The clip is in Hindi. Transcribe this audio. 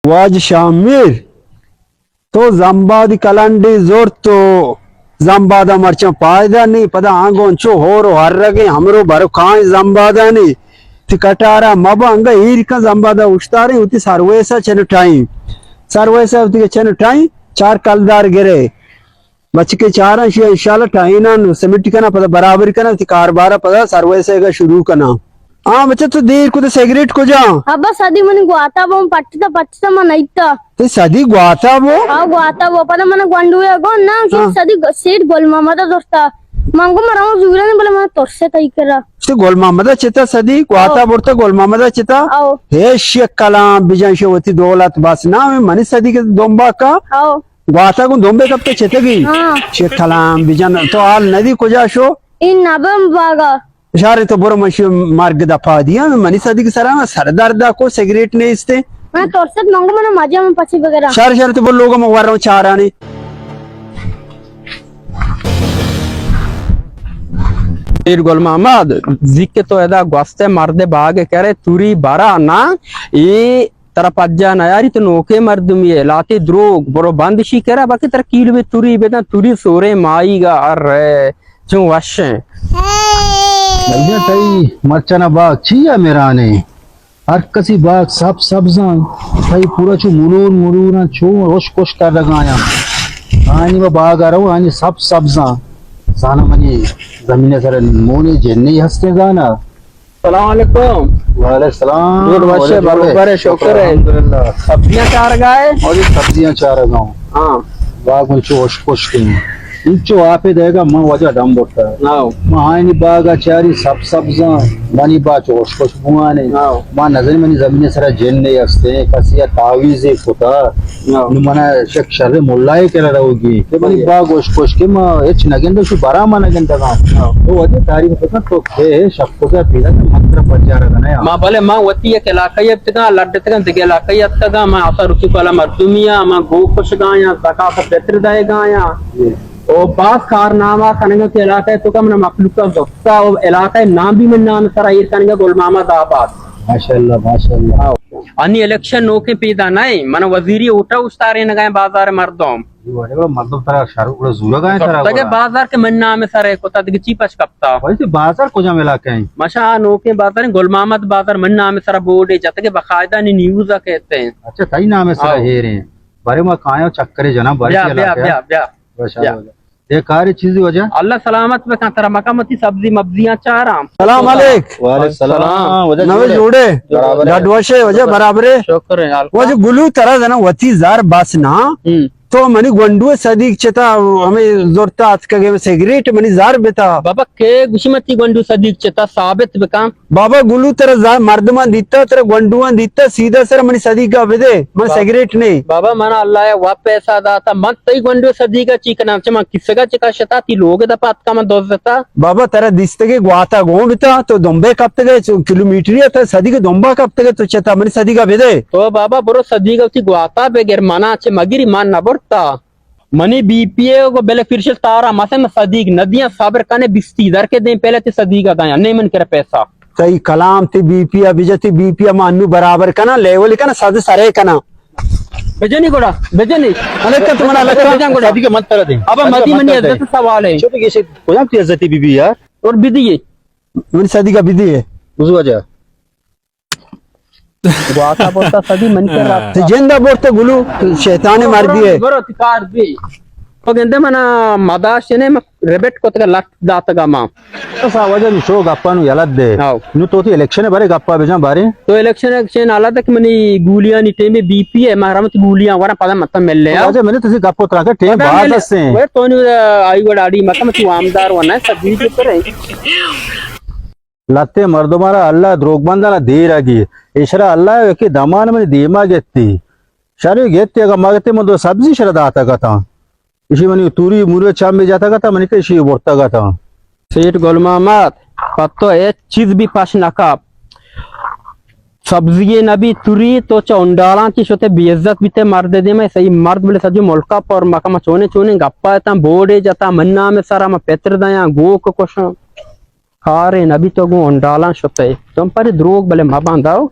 वाज शामिर तो जम्बादी कलंडी जोर तो जम्बादा मर्चा पायदा नहीं पदा आंगोंचो होरो हर्रगे हमरो भरो खाए जम्बादा नहीं ती कटारा मबा अंग ईरका जम्बादा उस्तारे उती सर्वेसा चेनुटाई सर्वेसा उती चेनुटाई चार कलदार गिरे बच के चार इंशाल्लाह टाइना सिमट कना पदा बराबर कना ती कारबारा पदा सर्वेसा का शुरू कना हाँ बच्चा तो देर को तो सिगरेट को जा అబ్బా సది మన గోతాబో పట్టిత మన ఇత్తా तो सदी गुआता वो ఆ గోతాబో పద మన గండుయే గో నా కి సది సేట్ గోల్ మామద దోస్తా మంగో మరావు జుగులని బల మన తొర్సే తైకరా तो गोल मोहम्मद चिता सदी गुआता बोलता गोल मोहम्मद चिता आओ हे शेख कलाम बिजान शेवती दौलत बस ना में मनी सदी के दोंबा का आओ गुआता को दोंबे कब तक चितगी हाँ शेख कलाम बिजान तो आल नदी को जाशो इन नबम बागा इशारे तो बुरा मश मार्ग दफा दिया मनी सदी के सरा सरदार दा को सिगरेट ने इसते मैं तोरसत मंगो मन मजा में पची वगैरह शार तो बोल लोगों में वर रहा हूँ चार आने फिर गोल मोहम्मद जिक्के तो एदा ग्वास्ते मर्दे बागे कह रहे तुरी बारा ना ये तरह पज्जा ना यार तो नोके मर्दुम ये लाते द्रोग बरो बंदशी कह रहा बाकी तरह कील में तुरी बेटा तुरी सोरे माईगा अरे जो वशे भैया तई मरचाना बाग छिया मेरा ने हर कसी बाग सब सब्जा तई पूरा चो मुनून चो रोश कोश कर लगाया आनी वो बाग आ रहा हूँ आनी सब सब्जा साना मनी जमीने सर मोने जेन्ने हंसते गाना सलाम अलैकुम वालेकुम सलाम दूर वशे बरोबर है शुक्र है अल्हम्दुलिल्लाह सब्जियां चार गाए और ये सब्जियां चार गाँव हाँ बाग में चो रोश कोश के इंचो आपे देगा मां वजह डम बोलता है आओ महानी बागा चारी सब सब्जा मनी बा चोश कोश बुआने आओ मां नजर मनी जमीने सरा जेन्ने हस्ते कसिया तावीजे होता आओ मना शक शर्रे मुल्लाए केला रहोगी के मनी बा गोश कोश के मां एच नगेंदो शु बरा मा नगेंदा गांव तो वजह तारीख पता तो के शक को का पीला मंत्र बजा रहा ना मां भले मां वती के लाकयत तगा लड्ड तगा दिगे लाकयत तगा मां आसा रुचि वाला मर्दुमिया मां गो खुश गाया ज़कात पेत्र दाए गाया ओ बास कारनामा कनेगा के इलाके तो कम ना मखलूक का दोस्ता ओ इलाके नाम भी मन नाम सरा ईर कनेगा गोल मोहम्मद आबाद माशाल्लाह अन्य इलेक्शन नोके पैदा नहीं मन वजीरी उठा उस्तारे न गए बाजार मर्दोम अरे वो मतलब तारा शाहरुख को जुरा गाय तारा तगे बाजार के मन नाम सरे को तगे चीपच कपता वैसे बाजार को जा मिला के मशा नोके बाजार गोल मोहम्मद बाजार मन नाम सरा बोर्ड जतगे बकायदा ने न्यूज़ कहते हैं अच्छा तई नाम है सरा हे रे बारे में काया चक्करे जना बारे ब्या ये कार्य चीज वजह अल्लाह सलामत में तरह मकामती सब्जी मब्जियां चाराम सलाम अलैक वालेकुम सलाम वजह नवे जोड़े डडवशे वजह बराबर है शुक्र है वो जो गुलू तरह जना वती जार बास ना तो मनी गोंडू सदीक चता हमें जोरता आज का गेम सिगरेट मनी जार बेता बाबा के गुशमती गंडू सदीक चता साबित बेकाम बाबा गुलू तरह जार मर्दमान दीता तरह गोंडुआन दीता सीधा सर मनी सदीक का बेदे मन सिगरेट नहीं बाबा मना अल्लाह है वा पैसा दाता मत तई गंडू सदीक का चिकना चमा किसका चिका शता ती लोग दा पात का मन दोस्त देता बाबा तरह दिसते के ग्वाता गोंडता तो दोंबे कब तक किलोमीटर या था सदी के दोंबा कब तक तो चता मनी सदी का बेदे तो बाबा बरो सदीक ती ग्वाता बेगर मना चे मगिरी मान ना बरता मनी बीपीए को बेले फिर से तारा मसे में सदीक नदियां साबर कने बिस्ती दर के दें पहले ते सदीक गाया नहीं मन करे पैसा कई कलाम ते बीपीआ बिजती बीपीआ मानू बराबर कना लेवल कना सद सरे कना बेजनी गोड़ा बेजनी अलग का तुम्हारा अलग का शादी के मत करा दे अब मदी मनी इज्जत सवाल है छोटे कैसे कोई आपकी इज्जत बीबी यार और बिदी है मेरी सदी का विधि है उस वजह ग्वाता बोलता सदी मन कर रहा तो जिंदा बोलते गुलू शैतान ने मार दिए बरो तिकार दी तो कहते मना मदाश ने रेबेट को तक लट दातगा मां सा वजह शो गप्पा नु यलत दे आओ नु तो इलेक्शन बारे गप्पा बेजा बारे तो इलेक्शन आला तक मनी गुलियां नी टेम में बीपी है मारामत गुलियां वरा पदा मत मिल ले वजह मैंने तुसी गप्पो तरा के टेम बात से वे तो नी आई वडाड़ी मत मत आमदार वना सदी के करे लत्ते मर्दो मारा अल्लाह द्रोग बंदाला दे रगी इशरा अल्लाह के दमान में दीमा गेत्ती शरी गेत्ती अगर मागते मदो सब्जी शरदा आता का इसी मनी तुरी मुरे चाम में जाता का मनी के इसी बोलता का सेठ गोल मोहम्मद पत्तो एक चीज भी पास नकाब सब्जी नबी तुरी तो चौंडाला की शोते बेइज्जत बीते मर्द दे में सही मर्द बोले सजो मुल्का पर मका चोने चोने गप्पा ता बोड़े जाता मन्ना में सारा में पेत्र दया गो को कोशा खारे नबी तो गो अंडाला शोते तुम पर द्रोग बोले मा बांधाओ